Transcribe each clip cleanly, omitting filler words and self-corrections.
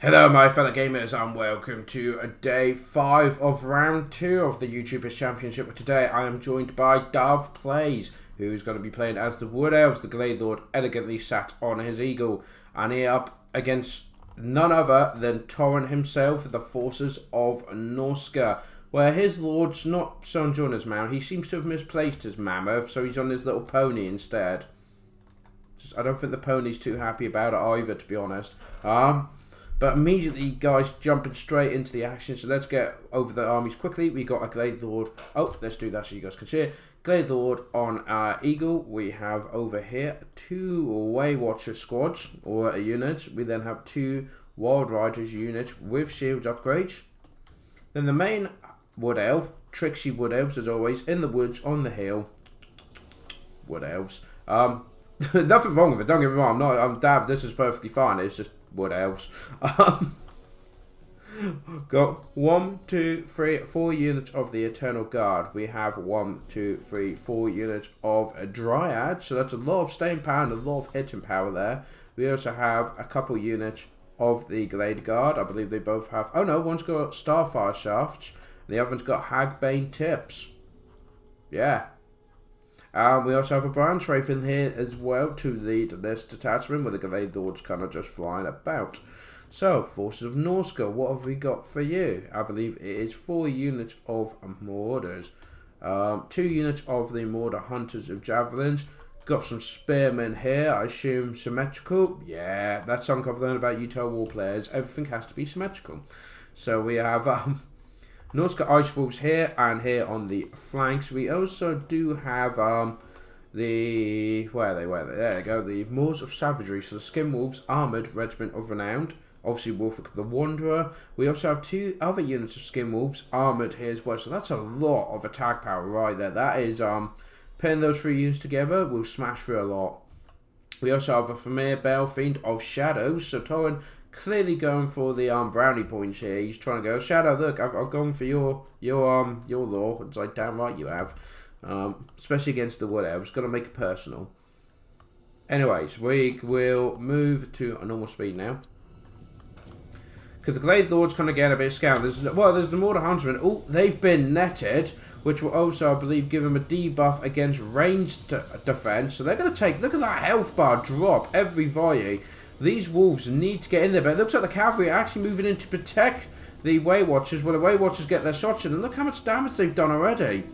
Hello my fellow gamers and welcome to day 5 of round 2 of the Youtubers Championship. Today I am joined by DahvPlays, who's going to be playing as the Wood Elves. The Glade Lord elegantly sat on his eagle, and he up against none other than Turin himself, the forces of Norsca, where his lord's not so enjoying his mount. He seems to have misplaced his mammoth, so he's on his little pony instead. I don't think the pony's too happy about it either, to be honest. But immediately, guys, jumping straight into the action. So let's get over the armies quickly. We got a Glade Lord. Oh, let's do that so you guys can see it. Glade Lord on our Eagle. We have over here 2 Way Watcher squads or units. We then have 2 Wild Riders units with shield upgrades. Then the main Wood Elf, Tricksy Wood Elves as always, in the woods on the hill. Wood Elves. Nothing wrong with it. Don't get me wrong. I'm Dav. This is perfectly fine. It's just Wood Elves. Got 1, 2, 3, 4 units of the Eternal Guard. We have 1, 2, 3, 4 units of a Dryad. So that's a lot of staying power and a lot of hitting power there. We also have a couple units of the Glade Guard. I believe they both have. Oh no, one's got Starfire Shafts, and the other one's got Hagbane Tips. Yeah. We also have a Branch Wraith in here as well to lead this detachment, with the Glade Lords kind of just flying about. So, Forces of Norsca, what have we got for you? I believe it is 4 units of Marauders, 2 units of the Marauder Hunters of Javelins. Got some Spearmen here, I assume symmetrical. Yeah, that's something I've learned about Total War players. Everything has to be symmetrical. So we have Norsca Ice Wolves here and here on the flanks. We also do have the where are they? There you go. The Moors of Savagery. So the Skin Wolves Armoured Regiment of Renowned. Obviously Wolfric the Wanderer. We also have 2 other units of Skin Wolves Armoured here as well. So that's a lot of attack power right there. That is putting those 3 units together will smash through a lot. We also have a Familiar Balefiend of Shadows. So Turin clearly going for the brownie points here. He's trying to go, Shadow, look, I've gone for your law. It's like, damn right you have. Especially against the Wood Elves. Got to make it personal. Anyways, we will move to a normal speed now, because the Glade Lord's kind of getting a bit scared. There's the Marauder Huntsmen. Oh, they've been netted, which will also, I believe, give them a debuff against ranged defense. So they're going to take, look at that health bar drop every volley. These wolves need to get in there, but it looks like the cavalry are actually moving in to protect the Way Watchers. Well, the Way Watchers get their shots in, and look how much damage they've done already.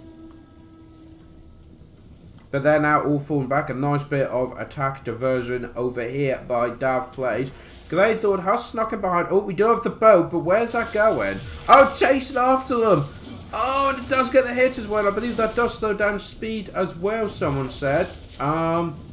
But they're now all falling back. A nice bit of attack diversion over here by DahvPlays. Glade Lord has snuck in behind. Oh, we do have the boat, but where's that going? Oh, chasing after them. Oh, and it does get the hit as well. I believe that does slow down speed as well, someone said.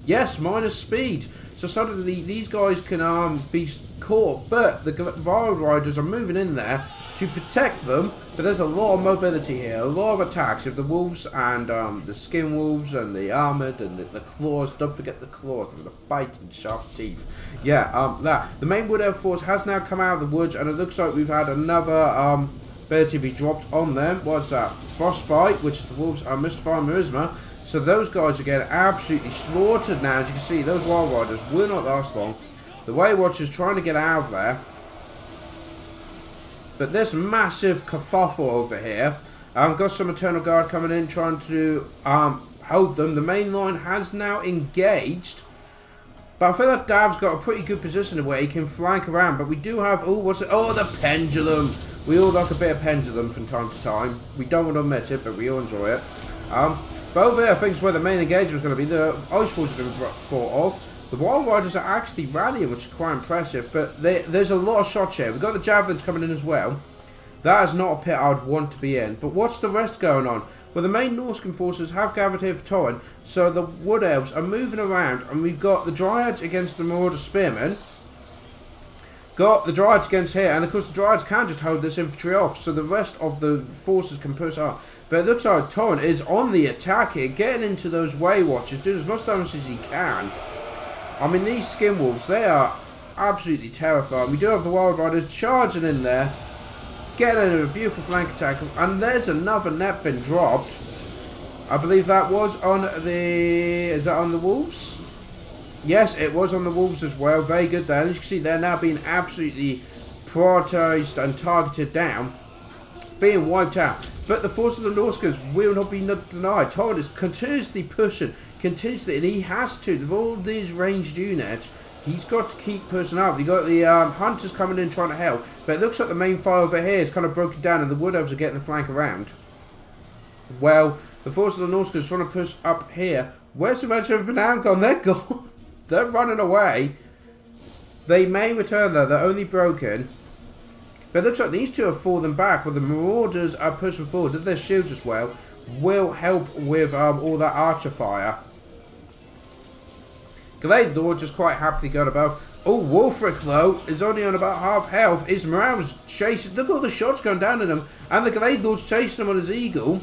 Yes, minus speed. So suddenly these guys can be caught, but the Wild Riders are moving in there to protect them. But there's a lot of mobility here, a lot of attacks. If the Wolves and the Skin Wolves and the Armoured and the Claws, don't forget the Claws and the biting sharp teeth. Yeah, the main Wood Elf force has now come out of the woods, and it looks like we've had another ability be dropped on them. What's that? Frostbite, which is the Wolves are Mystifying Charisma. So those guys are getting absolutely slaughtered now. As you can see, those Wild Riders will not last long. The Way Watchers trying to get out of there. But this massive kerfuffle over here. Got some Eternal Guard coming in, trying to hold them. The main line has now engaged. But I feel like Dav's got a pretty good position where he can flank around. But we do have, oh, what's it? Oh, the Pendulum. We all like a bit of Pendulum from time to time. We don't want to admit it, but we all enjoy it. But over here, I think is where the main engagement is going to be. The Ice Balls have been thought of. The Wild Riders are actually rallying, which is quite impressive. But there's a lot of shots here. We've got the Javelins coming in as well. That is not a pit I'd want to be in. But what's the rest going on? Well, the main Norscan forces have gathered here for Turin. So the Wood Elves are moving around. And we've got the Dryads against the Marauder Spearmen. Got the Dryads against here, and of course the Dryads can just hold this infantry off, so the rest of the forces can push up. But it looks like Turin is on the attack here, getting into those Way Watchers, doing as much damage as he can. I mean, these Skin Wolves, they are absolutely terrifying. We do have the Wild Riders charging in there, getting in a beautiful flank attack, and there's another net been dropped. I believe that was on the... is that on the Wolves? Yes, it was on the Wolves as well. Very good there. As you can see, they're now being absolutely prioritised and targeted down, being wiped out. But the forces of Norsca will not be denied. Turin is continuously pushing, and he has to. With all these ranged units, he's got to keep pushing up. You've got the hunters coming in trying to help, but it looks like the main fire over here is kind of broken down and the Wood Elves are getting the flank around. Well, the forces of Norsca is trying to push up here. Where's the rest of Renown gone? They're gone. They're running away. They may return though, they're only broken. But it looks like these two have fallen back, where the Marauders are pushing forward. Their shields as well will help with all that archer fire. Glade Lord just quite happily got above. Oh, Wulfric though is only on about half health. His morale's chasing. Look at all the shots going down at him. And the Glade Lord's chasing him on his eagle.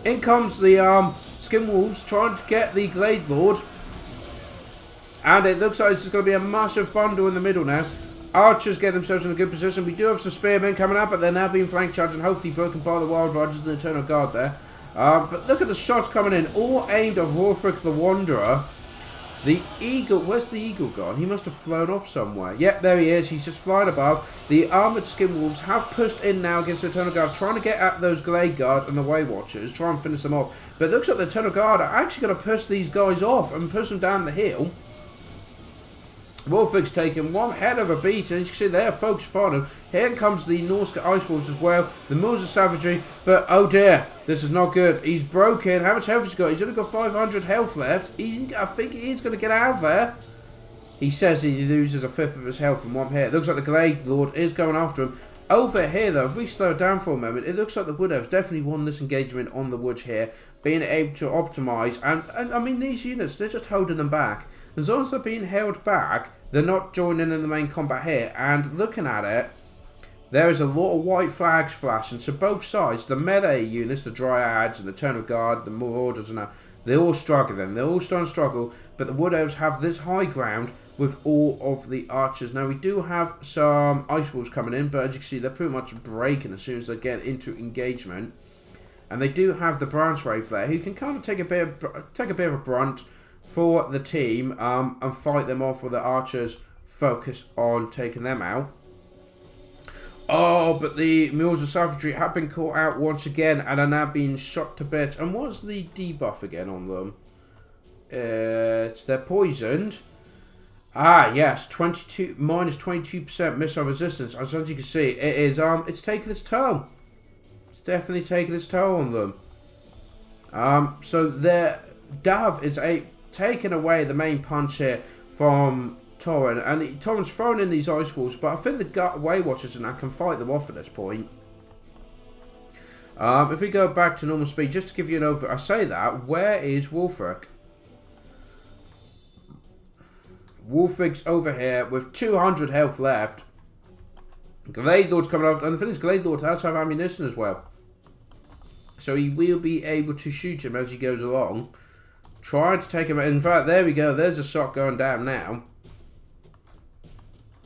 In comes the Skin Wolves trying to get the Glade Lord. And it looks like it's just going to be a massive bundle in the middle now. Archers get themselves in a good position. We do have some spearmen coming up, but they're now being flank charged and hopefully broken by the Wild Riders and the Eternal Guard there. But look at the shots coming in, all aimed at Wulfric the Wanderer. The Eagle, where's the Eagle gone? He must have flown off somewhere. Yep, there he is. He's just flying above. The Armoured Skin Wolves have pushed in now against the Eternal Guard, trying to get at those Glade Guard and the Way Watchers, try and finish them off. But it looks like the Eternal Guard are actually going to push these guys off and push them down the hill. Wulfric's taking one head of a beat, and you can see there, folks following him. Here comes the Norsca Ice Wolves as well, the Mills of Savagery, but oh dear, this is not good. He's broken. How much health has he got? He's only got 500 health left. I think he's going to get out of there. He says he loses a fifth of his health from one hit. It looks like the Glade Lord is going after him. Over here though, if we slow it down for a moment, it looks like the Wood Elves definitely won this engagement on the woods here, being able to optimise, and I mean these units, they're just holding them back. As long as they're being held back, they're not joining in the main combat here, and looking at it, there is a lot of white flags flashing, so both sides, the melee units, the Dryads and the Eternal Guard, the Marauders and that, they're all struggling, they're all starting to struggle, but the Wood Elves have this high ground with all of the archers. Now we do have some Ice Wolves coming in, but as you can see, they're pretty much breaking as soon as they get into engagement. And they do have the Branch Wraith there, who can kind of take a bit of a brunt for the team and fight them off with the archers focus on taking them out. Oh, but the Mules of Savagery have been caught out once again and are now being shot to bits. And what's the debuff again on them? They're poisoned. Ah, yes, minus 22% missile resistance. As you can see, it is it's taking its toll. It's definitely taking its toll on them. So their Dav is taking away the main punch here from Turin, and Turin's throwing in these Ice Wolves, but I think the Way Watchers and that can fight them off at this point. If we go back to normal speed, just to give you an overview, I say that, where is Wulfric? Wulfric's over here with 200 health left. Glade Lord's coming off, and the thing is, Glade Lord has to have ammunition as well. So he will be able to shoot him as he goes along. Trying to take him out. In fact, there we go. There's a shot going down now.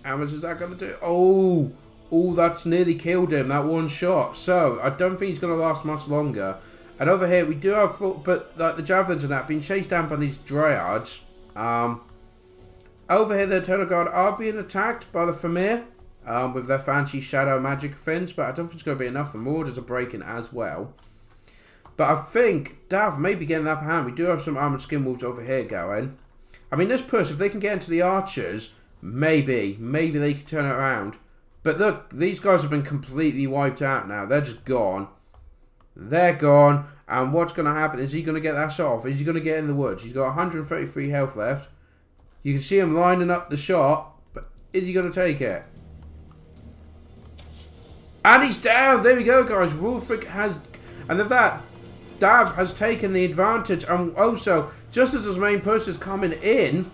How much is that going to do? Oh, that's nearly killed him, that one shot. So, I don't think he's going to last much longer. And over here, we do have, but like the Javelins and that, being chased down by these Dryads. Over here, the Eternal Guard are being attacked by the Famir with their fancy shadow magic fins, but I don't think it's going to be enough. The Marauders are breaking as well. But I think Dav may be getting the upper hand. We do have some Armoured Skin Wolves over here going. I mean, this push, if they can get into the archers, maybe they can turn it around. But look, these guys have been completely wiped out now. They're just gone. They're gone. And what's going to happen? Is he going to get that shot off? Is he going to get in the woods? He's got 133 health left. You can see him lining up the shot. But is he going to take it? And he's down. There we go, guys. Wulfric has... And of that... Dav has taken the advantage, and also, just as his main push is coming in,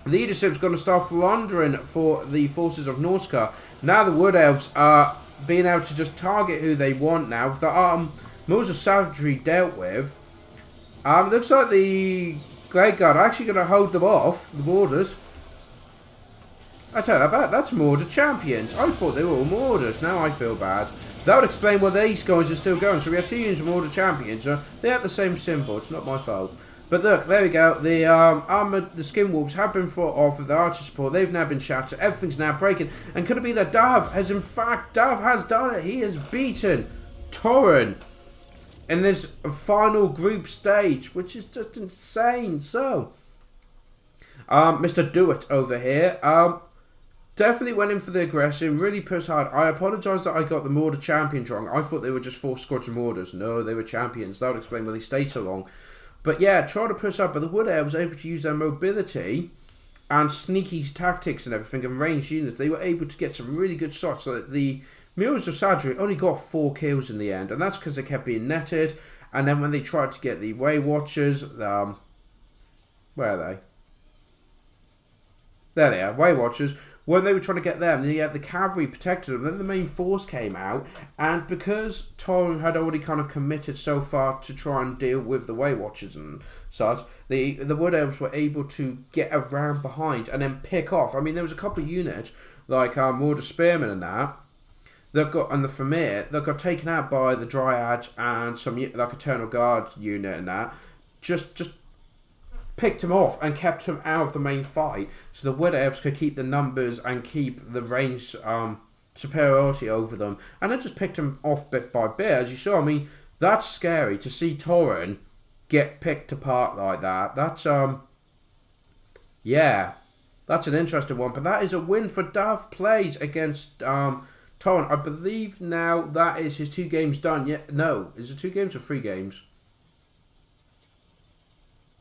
leadership's going to start floundering for the forces of Norsca. Now the Wood Elves are being able to just target who they want now. With the Mills of Savagery dealt with, looks like the Glade Guard are actually going to hold them off, the Marauders. I tell you about that's Marauder champions. I thought they were all Marauders. Now I feel bad. That would explain why these guys are still going. So we have two units of Marauder champions. They have the same symbol. It's not my fault. But look, there we go. The the Skin Wolves have been fought off with the archer support. They've now been shattered. Everything's now breaking. And could it be that Dav has, in fact, Dav has done it. He has beaten Turin in this final group stage, which is just insane. So, Mr. Do It over here, definitely went in for the aggression, really pushed hard. I apologise that I got the Mortar champions wrong. I thought they were just 4 squads of Mortars. No, they were champions. That would explain why they stayed so long. But yeah, try to push up, but the Wood Elves were able to use their mobility and sneaky tactics and everything and ranged units. They were able to get some really good shots. So that the Mirrors of Zardar only got 4 kills in the end, and that's because they kept being netted. And then when they tried to get the Way Watchers, where are they? There they are, Way Watchers. When they were trying to get them, the cavalry protected them. Then the main force came out, and because Turin had already kind of committed so far to try and deal with the Way Watchers and such, the Wood Elves were able to get around behind and then pick off. I mean, there was a couple of units like Mortar Spearmen and that got, and the Famir that got taken out by the Dryads and some like Eternal Guard unit and that just picked him off and kept him out of the main fight, so the Wood Elves could keep the numbers and keep the range superiority over them, and it just picked him off bit by bit, as you saw. I mean, that's scary to see Turin get picked apart like that. That's yeah, that's an interesting one. But that is a win for DahvPlays against Turin. I believe now that is his 2 games done. Yeah, no, is it 2 games or 3 games?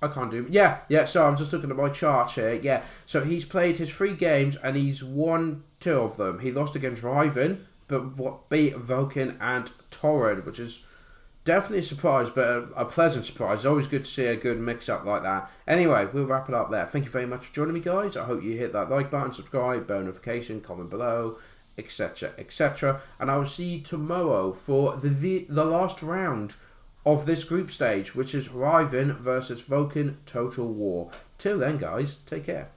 I can't do... Yeah, so I'm just looking at my chart here. Yeah, so he's played his 3 games and he's won 2 of them. He lost against Wyvern, but beat Vulcan and Turin, which is definitely a surprise, but a pleasant surprise. It's always good to see a good mix-up like that. Anyway, we'll wrap it up there. Thank you very much for joining me, guys. I hope you hit that like button, subscribe, bell notification, comment below, etc, etc. And I will see you tomorrow for the last round of this group stage, which is Wyvern versus Vulcan Total War. Till then, guys, take care.